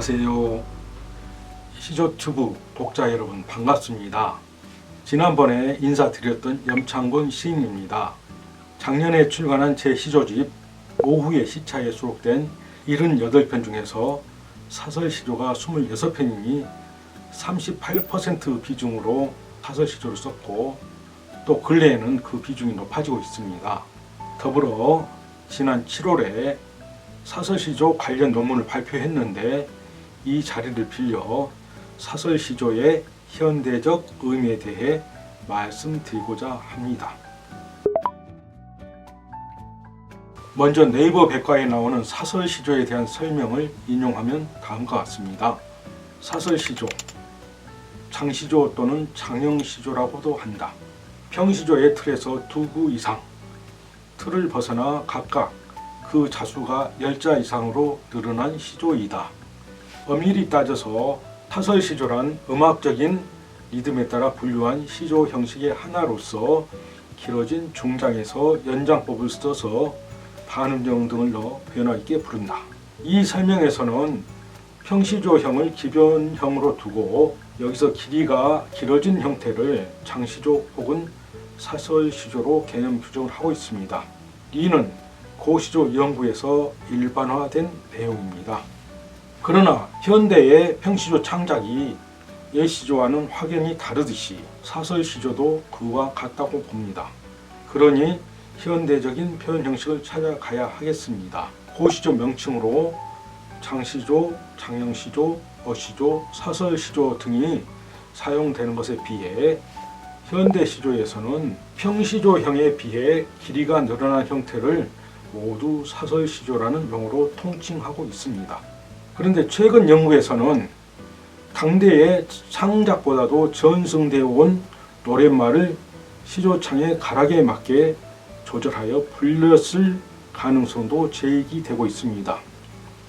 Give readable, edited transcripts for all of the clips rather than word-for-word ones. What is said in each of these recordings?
안녕하세요. 시조튜브 독자 여러분 반갑습니다. 지난번에 인사드렸던 염창곤 시인입니다. 작년에 출간한 제 시조집 오후의 시차에 수록된 78편 중에서 사설시조가 26편이니 38% 비중으로 사설시조를 썼고 또 근래에는 그 비중이 높아지고 있습니다. 더불어 지난 7월에 사설시조 관련 논문을 발표했는데 이 자리를 빌려 사설시조의 현대적 의미에 대해 말씀드리고자 합니다. 먼저 네이버 백과에 나오는 사설시조에 대한 설명을 인용하면 다음과 같습니다. 사설시조, 장시조 또는 장형시조라고도 한다. 평시조의 틀에서 2구 이상, 틀을 벗어나 각각 그 자수가 10자 이상으로 늘어난 시조이다. 엄밀히 따져서 사설시조란 음악적인 리듬에 따라 분류한 시조 형식의 하나로서 길어진 중장에서 연장법을 써서 반음정 등을 넣어 변화 있게 부른다. 이 설명에서는 평시조형을 기변형으로 두고 여기서 길이가 길어진 형태를 장시조 혹은 사설시조로 개념 규정을 하고 있습니다. 이는 고시조 연구에서 일반화된 내용입니다. 그러나 현대의 평시조 창작이 예시조와는 확연히 다르듯이 사설시조도 그와 같다고 봅니다. 그러니 현대적인 표현 형식을 찾아가야 하겠습니다. 고시조 명칭으로 장시조, 장형시조, 어시조, 사설시조 등이 사용되는 것에 비해 현대시조에서는 평시조형에 비해 길이가 늘어난 형태를 모두 사설시조라는 용어로 통칭하고 있습니다. 그런데 최근 연구에서는 당대의 창작보다도 전승되어 온 노랫말을 시조창의 가락에 맞게 조절하여 불렸을 가능성도 제기되고 있습니다.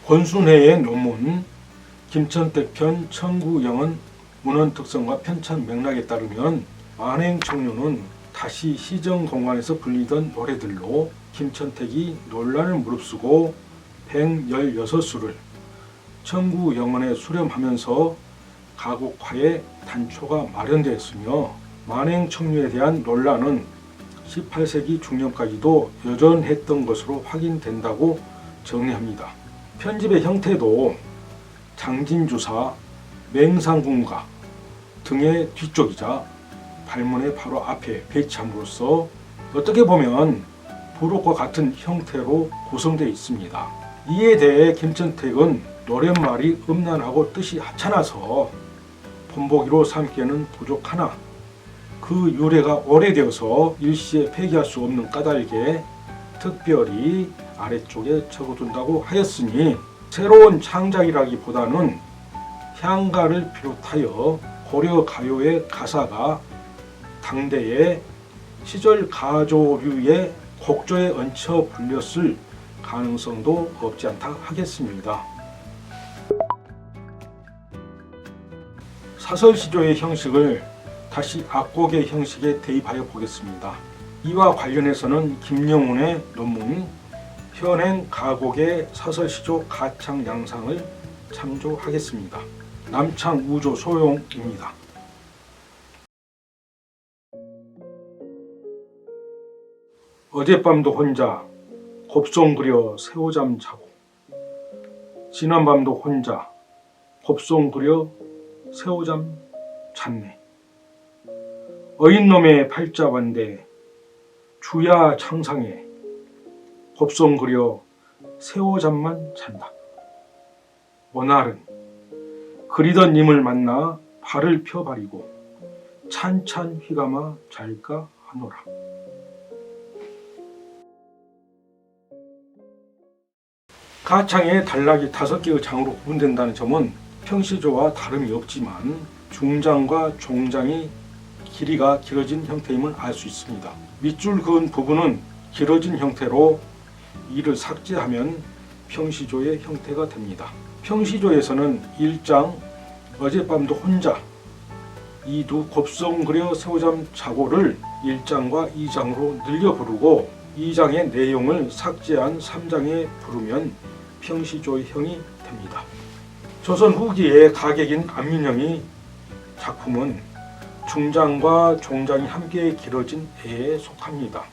권순회의 논문 김천택 편 청구영은 문헌 특성과 편찬 맥락에 따르면 만행청룡은 다시 시정공간에서 불리던 노래들로 김천택이 논란을 무릅쓰고 116수를 청구영원에 수렴하면서 가곡화의 단초가 마련되었으며 만행청룡에 대한 논란은 18세기 중년까지도 여전했던 것으로 확인된다고 정리합니다. 편집의 형태도 장진주사, 맹상궁가 등의 뒤쪽이자 발문의 바로 앞에 배치함으로써 어떻게 보면 부록과 같은 형태로 구성되어 있습니다. 이에 대해 김천택은 노랫말이 음란하고 뜻이 하찮아서 본보기로 삼기에는 부족하나 그 유래가 오래되어서 일시에 폐기할 수 없는 까닭에 특별히 아래쪽에 적어둔다고 하였으니 새로운 창작이라기보다는 향가를 비롯하여 고려 가요의 가사가 당대의 시절 가조류의 곡조에 얹혀 불렸을 가능성도 없지 않다 하겠습니다. 사설시조의 형식을 다시 악곡의 형식에 대입하여 보겠습니다. 이와 관련해서는 김영훈의 논문 현행 가곡의 사설시조 가창 양상을 참조하겠습니다. 남창 우조 소용입니다. 어젯밤도 혼자 곱송 그려 새오잠 자고 지난밤도 혼자 곱송 그려 새오잠 잤네. 어인놈의 팔자반대 주야 창상에 곱송 그려 새오잠만 잔다. 오날은 그리던 님을 만나 발을 펴바리고 찬찬 휘감아 잘까 하노라. 가창의 단락이 5개의 장으로 구분된다는 점은 평시조와 다름이 없지만 중장과 종장이 길이가 길어진 형태임을 알 수 있습니다. 밑줄 그은 부분은 길어진 형태로 이를 삭제하면 평시조의 형태가 됩니다. 평시조에서는 1장 어젯밤도 혼자 2두 곱송 그려 새오잠 자고를 1장과 2장으로 늘려 부르고 2장의 내용을 삭제한 3장에 부르면 평시조의 형이 됩니다. 조선 후기의 가객인 안민영이 작품은 중장과 종장이 함께 길어진 애에 속합니다.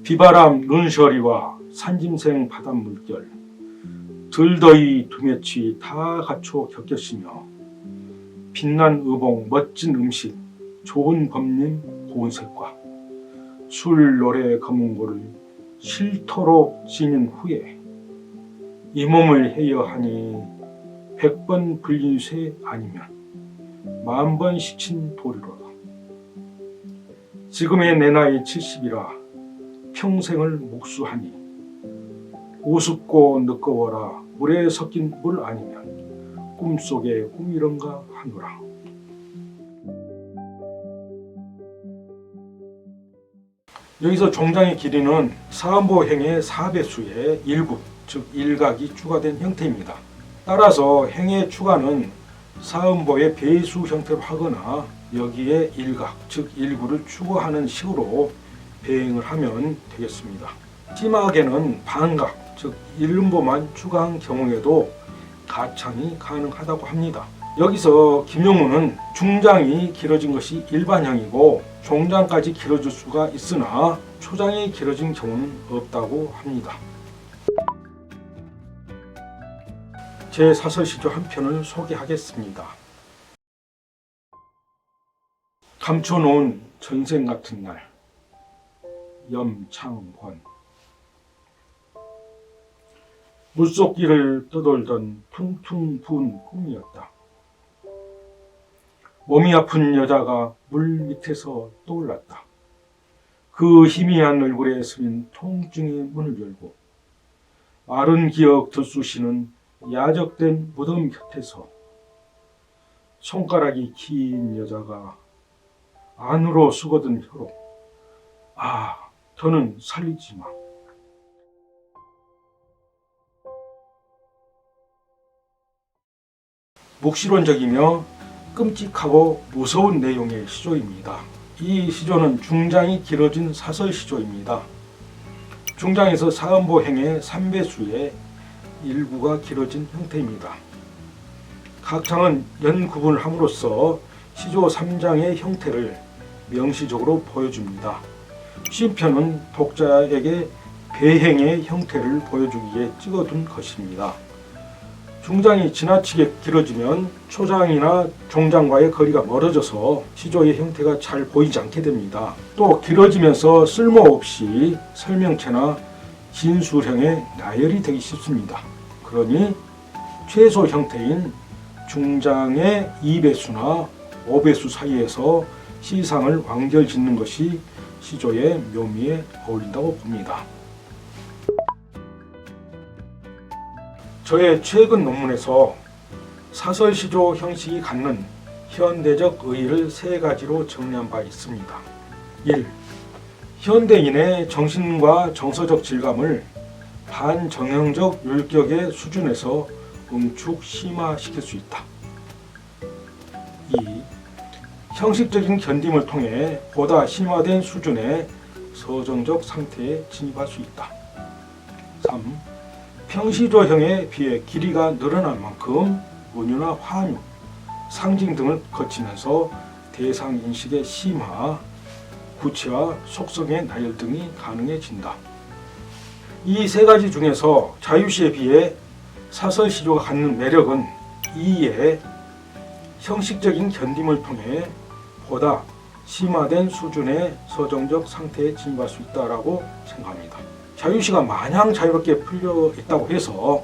비바람 눈셔리와 산짐생 바닷물결 들더위 두매치 다 갖춰 겪였으며 빛난 의봉 멋진 음식 좋은 법림 고운 색과 술 노래 검은고를 실토록 지닌 후에 이 몸을 해여하니 100번 불린 쇠 아니면 10,000번 시친 돌이로다. 지금의 내 나이 70이라 평생을 목수하니 우습고 느꺼워라 물에 섞인 물 아니면 꿈속의 꿈이런가 하노라. 여기서 종장의 길이는 사음보행의 4배수의 일구, 즉 일각이 추가된 형태입니다. 따라서 행의 추가는 사음보의 배수 형태로 하거나 여기에 일각, 즉 일구를 추가하는 식으로 배행을 하면 되겠습니다. 심하게는 반각, 즉 일음보만 추가한 경우에도 가창이 가능하다고 합니다. 여기서 김용우는 중장이 길어진 것이 일반형이고 종장까지 길어질 수가 있으나 초장이 길어진 경우는 없다고 합니다. 제 사설시조 한 편을 소개하겠습니다. 감춰놓은 전생 같은 날, 염창권. 물속길을 떠돌던 퉁퉁 부은 꿈이었다. 몸이 아픈 여자가 물 밑에서 떠올랐다. 그 희미한 얼굴에 스민 통증의 문을 열고 마른 기억 들쑤시는 야적된 무덤 곁에서 손가락이 긴 여자가 안으로 수거든 혀로 더는 살리지 마. 묵시론적이며 끔찍하고 무서운 내용의 시조입니다. 이 시조는 중장이 길어진 사설시조입니다. 중장에서 사음보행의 3배수의 일구가 길어진 형태입니다. 각창은 연구분을 함으로써 시조 3장의 형태를 명시적으로 보여줍니다. 쉼표는 독자에게 배행의 형태를 보여주기에 찍어둔 것입니다. 중장이 지나치게 길어지면 초장이나 종장과의 거리가 멀어져서 시조의 형태가 잘 보이지 않게 됩니다. 또 길어지면서 쓸모없이 설명체나 진술형의 나열이 되기 쉽습니다. 그러니 최소 형태인 중장의 2배수나 5배수 사이에서 시상을 완결짓는 것이 시조의 묘미에 어울린다고 봅니다. 저의 최근 논문에서 사설시조 형식이 갖는 현대적 의의를 3가지로 정리한 바 있습니다. 1. 현대인의 정신과 정서적 질감을 반정형적 율격의 수준에서 응축 심화시킬 수 있다. 2. 형식적인 견딤을 통해 보다 심화된 수준의 서정적 상태에 진입할 수 있다. 3. 평시조형에 비해 길이가 늘어난 만큼 은유나 환유, 상징 등을 거치면서 대상 인식의 심화, 구체와 속성의 나열 등이 가능해진다. 이 3가지 중에서 자유시에 비해 사설시조가 갖는 매력은 2의 형식적인 견딤을 통해 보다 심화된 수준의 서정적 상태에 진입할 수 있다고 생각합니다. 자유시가 마냥 자유롭게 풀려 있다고 해서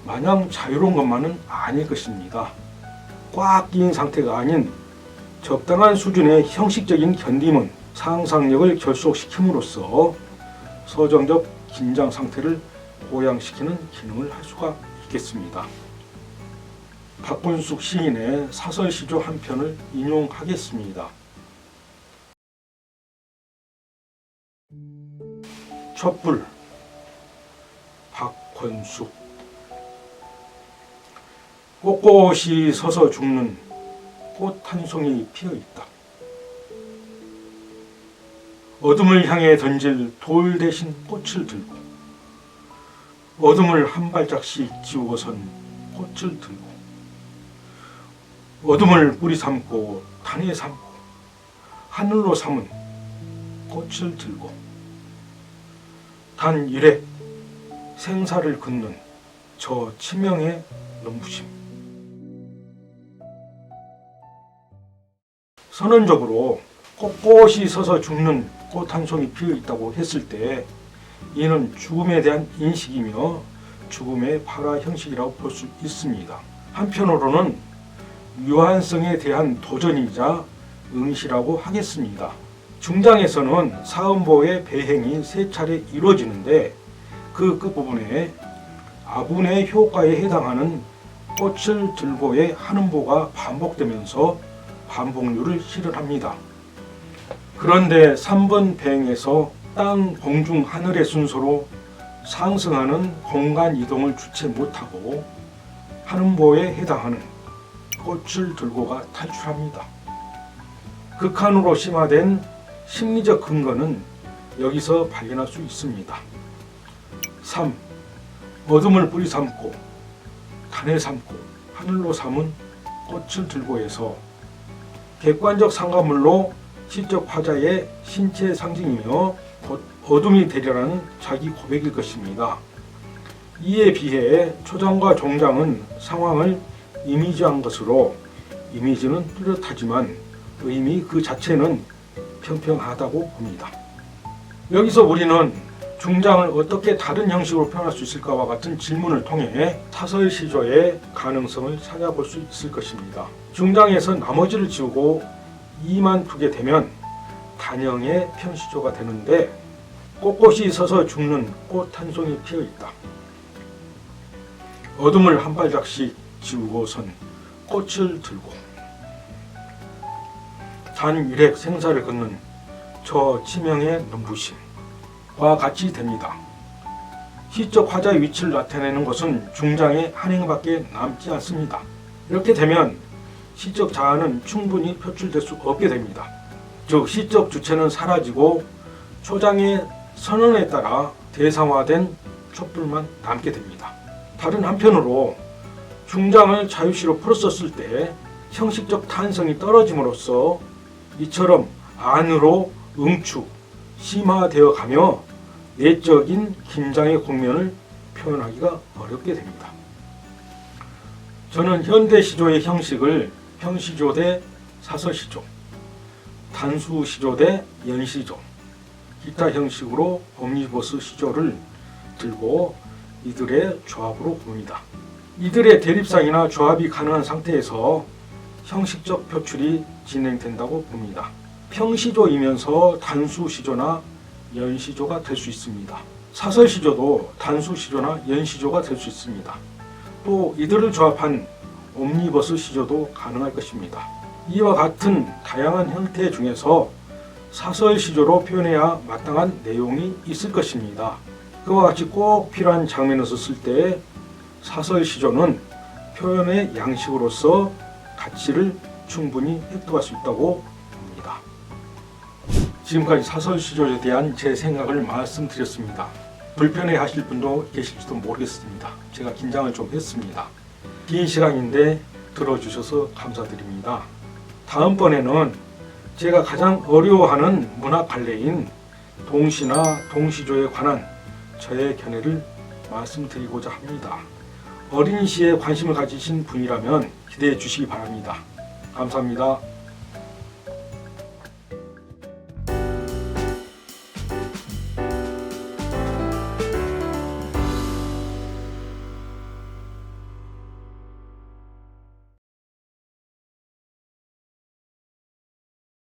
마냥 자유로운 것만은 아닐 것입니다. 꽉 낀 상태가 아닌 적당한 수준의 형식적인 견딤은 상상력을 결속시킴으로써 서정적 긴장 상태를 보양시키는 기능을 할 수가 있겠습니다. 박군숙 시인의 사설시조 한 편을 인용하겠습니다. 촛불 박건숙. 꼿꼿이 서서 죽는 꽃 한 송이 피어있다. 어둠을 향해 던질 돌 대신 꽃을 들고 어둠을 한 발짝씩 지우고선 꽃을 들고, 어둠을 뿌리 삼고 단에 삼고 하늘로 삼은 꽃을 들고, 단 일획 생사를 긋는 저 치명의 눈부심. 선언적으로 꼿꼿이 서서 죽는 꽃 한 송이 피어 있다고 했을 때 이는 죽음에 대한 인식이며 죽음의 발화 형식이라고 볼 수 있습니다. 한편으로는 유한성에 대한 도전이자 응시라고 하겠습니다. 중장에서는 사음보의 배행이 3차례 이루어지는데 그 끝부분에 아분의 효과에 해당하는 꽃을 들고의 한음보가 반복되면서 반복률을 실현합니다. 그런데 3번 배행에서 땅, 공중, 하늘의 순서로 상승하는 공간 이동을 주체 못하고 한음보에 해당하는 꽃을 들고가 탈출합니다. 극한으로 심화된 심리적 근거는 여기서 발견할 수 있습니다. 3. 어둠을 뿌리 삼고 단에 삼고 하늘로 삼은 꽃을 들고에서 객관적 상가물로 시적 화자의 신체 상징이며 곧 어둠이 되리라는 자기 고백일 것입니다. 이에 비해 초장과 종장은 상황을 이미지한 것으로 이미지는 뚜렷하지만 의미 그 자체는 평평하다고 봅니다. 여기서 우리는 중장을 어떻게 다른 형식으로 표현할 수 있을까와 같은 질문을 통해 사설시조의 가능성을 찾아볼 수 있을 것입니다. 중장에서 나머지를 지우고 이만 두게 되면 단형의 편시조가 되는데 꼿꼿이 서서 죽는 꽃 한 송이 피어 있다. 어둠을 한 발짝씩 지우고선 꽃을 들고 단 일획 생사를 긋는 저 치명의 눈부심과 같이 됩니다. 시적 화자의 위치를 나타내는 것은 중장의 한 행밖에 남지 않습니다. 이렇게 되면 시적 자아는 충분히 표출될 수 없게 됩니다. 즉 시적 주체는 사라지고 초장의 선언에 따라 대상화된 촛불만 남게 됩니다. 다른 한편으로 중장을 자유시로 풀었었을 때 형식적 탄성이 떨어짐으로써 이처럼 안으로 응축, 심화되어 가며 내적인 긴장의 국면을 표현하기가 어렵게 됩니다. 저는 현대시조의 형식을 평시조 대 사설시조, 단수시조 대 연시조, 기타 형식으로 옴니버스 시조를 들고 이들의 조합으로 봅니다. 이들의 대립상이나 조합이 가능한 상태에서 형식적 표출이 진행된다고 봅니다. 평시조이면서 단수시조나 연시조가 될 수 있습니다. 사설시조도 단수시조나 연시조가 될 수 있습니다. 또 이들을 조합한 옴니버스 시조도 가능할 것입니다. 이와 같은 다양한 형태 중에서 사설시조로 표현해야 마땅한 내용이 있을 것입니다. 그와 같이 꼭 필요한 장면에서 쓸 때 사설시조는 표현의 양식으로서 가치를 충분히 획득할 수 있다고 봅니다. 지금까지 사설시조에 대한 제 생각을 말씀드렸습니다. 불편해 하실 분도 계실지도 모르겠습니다. 제가 긴장을 좀 했습니다. 긴 시간인데 들어주셔서 감사드립니다. 다음번에는 제가 가장 어려워하는 문학 관례인 동시나 동시조에 관한 저의 견해를 말씀드리고자 합니다. 어린 시에 관심을 가지신 분이라면 기대해 주시기 바랍니다. 감사합니다.